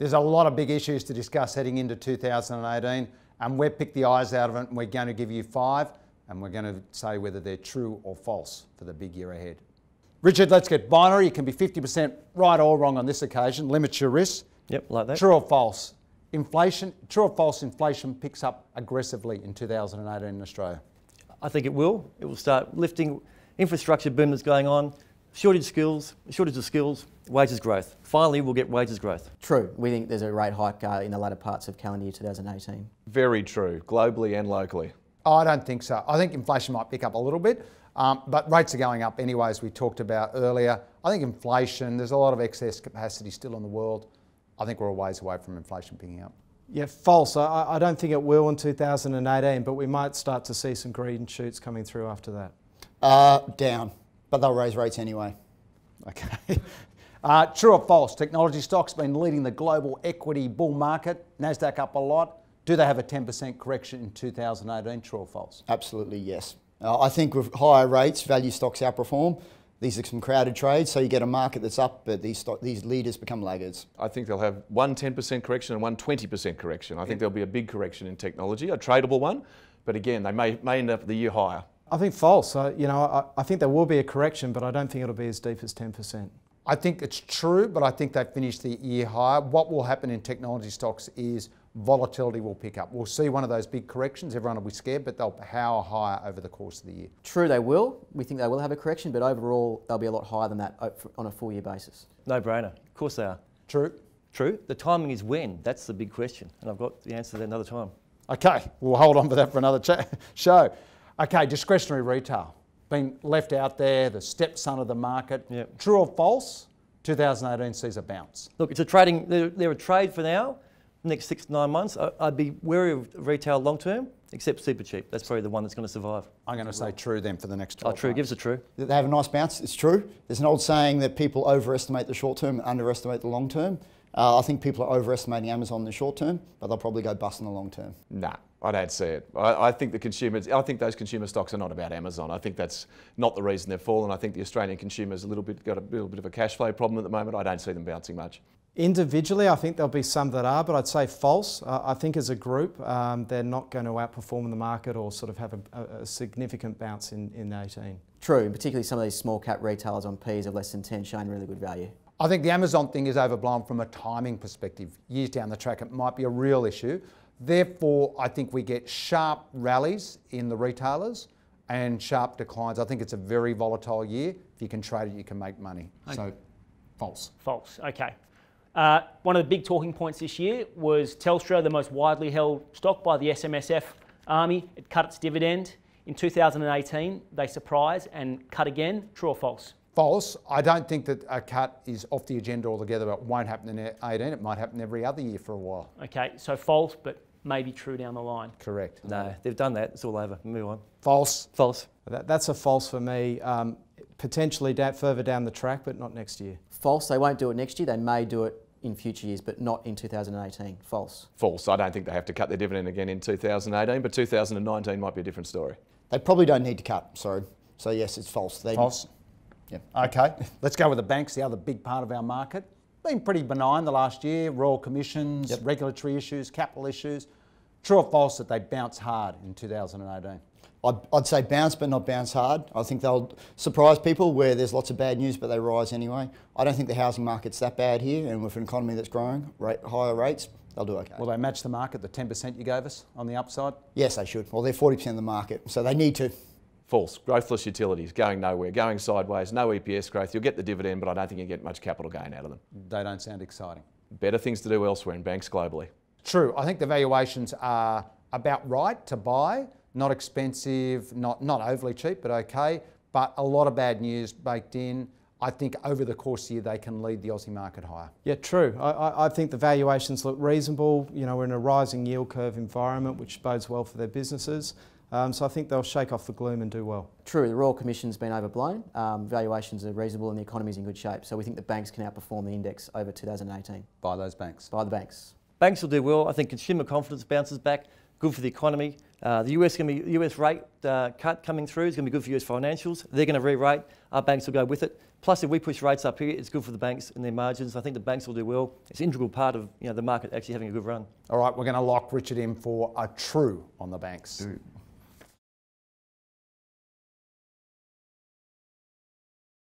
There's a lot of big issues to discuss heading into 2018, and we've picked the eyes out of it, and we're going to give you 5, and we're going to say whether they're true or false for the big year ahead. Richard, let's get binary. You can be 50% right or wrong on this occasion. Limits your risk. Yep, like that. True or false? Inflation, true or false, inflation picks up aggressively in 2018 in Australia? I think it will. It will start lifting. Infrastructure boom that's going on, shortage of skills, wages growth. Finally, we'll get wages growth. True. We think there's a rate hike in the latter parts of calendar year 2018. Very true, globally and locally. Oh, I don't think so. I think inflation might pick up a little bit, but rates are going up anyway, as we talked about earlier. I think inflation, there's a lot of excess capacity still in the world. I think we're a ways away from inflation picking up. Yeah, false. I don't think it will in 2018, but we might start to see some green shoots coming through after that. Down, but they'll raise rates anyway. Okay. True or false? Technology stocks been leading the global equity bull market. Nasdaq up a lot. Do they have a 10% correction in 2018? True or false? Absolutely yes. I think with higher rates, value stocks outperform. These are some crowded trades, so you get a market that's up, but these leaders become laggards. I think they'll have one 10% correction and one 20% correction. I think there'll be a big correction in technology, a tradable one, but again, they may end up the year higher. I think false. I think there will be a correction, but I don't think it'll be as deep as 10%. I think it's true, but I think they finished the year higher. What will happen in technology stocks is volatility will pick up. We'll see one of those big corrections. Everyone will be scared, but they'll power higher over the course of the year. True, they will. We think they will have a correction, but overall, they'll be a lot higher than that on a full year basis. No brainer. Of course they are. True. True. The timing is when. That's the big question. And I've got the answer to that another time. Okay, we'll hold on for that for another show. Okay, discretionary retail. Been left out there, the stepson of the market. Yep. True or false? 2018 sees a bounce. Look, it's a trading, they're a trade for now. Next 6 to 9 months, I'd be wary of retail long term, except Supercheap. That's probably the one that's going to survive. I'm going to say true then for the next 12 Oh, true. months. Give us a true. They have a nice bounce, it's true. There's an old saying that people overestimate the short term and underestimate the long term. I think people are overestimating Amazon in the short term, but they'll probably go bust in the long term. Nah, I don't see it. I think those consumer stocks are not about Amazon. I think that's not the reason they've fallen. I think the Australian consumer's got a little bit of a cash flow problem at the moment. I don't see them bouncing much. Individually, I think there'll be some that are, but I'd say false. I think as a group, they're not going to outperform the market or sort of have a significant bounce in 18. True, particularly some of these small cap retailers on Ps of less than 10 showing really good value. I think the Amazon thing is overblown from a timing perspective. Years down the track, it might be a real issue. Therefore, I think we get sharp rallies in the retailers and sharp declines. I think it's a very volatile year. If you can trade it, you can make money. Okay. So, false. False, okay. One of the big talking points this year was Telstra, the most widely held stock by the SMSF army. It cut its dividend. In 2018, they surprised and cut again. True or false? False. I don't think that a cut is off the agenda altogether, but it won't happen in 18. It might happen every other year for a while. Okay, so false, but maybe true down the line. Correct. No, they've done that. It's all over. Move on. False. False. That's a false for me. Potentially further down the track, but not next year. False, they won't do it next year. They may do it in future years, but not in 2018. False. False. I don't think they have to cut their dividend again in 2018, but 2019 might be a different story. They probably don't need to cut, sorry. So yes, it's false. False. Yeah. Okay, let's go with the banks, the other big part of our market. Been pretty benign the last year, royal commissions, regulatory issues, capital issues. True or false that they bounce hard in 2018? I'd say bounce, but not bounce hard. I think they'll surprise people where there's lots of bad news, but they rise anyway. I don't think the housing market's that bad here, and with an economy that's growing, higher rates, they'll do okay. Will they match the market, the 10% you gave us on the upside? Yes, they should. Well, they're 40% of the market, so they need to. False. Growthless utilities, going nowhere, going sideways, no EPS growth. You'll get the dividend, but I don't think you get much capital gain out of them. They don't sound exciting. Better things to do elsewhere in banks globally. True. I think the valuations are about right to buy. Not expensive, not overly cheap, but okay. But a lot of bad news baked in. I think over the course of the year, they can lead the Aussie market higher. Yeah, true. I think the valuations look reasonable. You know, we're in a rising yield curve environment, which bodes well for their businesses. So I think they'll shake off the gloom and do well. True, the Royal Commission's been overblown. Valuations are reasonable and the economy's in good shape. So we think the banks can outperform the index over 2018. Buy those banks. Buy the banks. Banks will do well. I think consumer confidence bounces back. Good for the economy. The US rate cut coming through is going to be good for US financials. They're going to re-rate. Our banks will go with it. Plus, if we push rates up here, it's good for the banks and their margins. I think the banks will do well. It's an integral part of the market actually having a good run. All right, we're going to lock Richard in for a true on the banks.